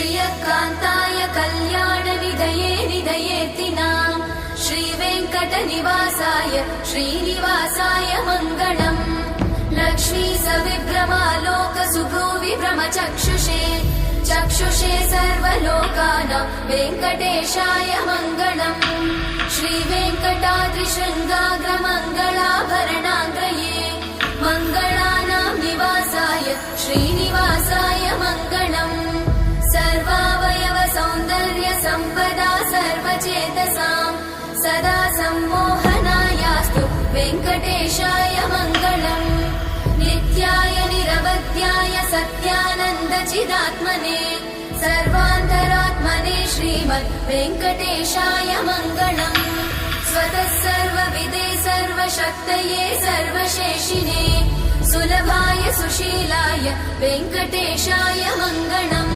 श्रियकान्ताय कल्याणनिधये निधयेतिनाम् श्रीवेङ्कटनिवासाय श्रीनिवासाय मङ्गलम् लक्ष्मी सविभ्रमालोकसुभ्रूविभ्रमचक्षुषे चक्षुषे सर्वलोकानां वेङ्कटेशाय मङ्गलम् श्रीवेङ्कटाद्रिशृङ्गाग्रमङ्गलाभरणाङ्गये मङ्गलानां निवासाय श्रीनिवासाय मङ्गलम् सर्वावयव सौन्दर्य सम्पदा सर्वचेतसां सदा सम्मोहनायास्तु वेङ्कटेशाय मङ्गलम् नित्याय निरवध्याय सत्यानन्दचिदात्मने सर्वान्तरात्मने श्रीमद् वेङ्कटेशाय मङ्गलम् स्वतः सर्वविदे सर्वशक्तये सर्वशेषिने सुलभाय सुशीलाय वेङ्कटेशाय मङ्गलम्।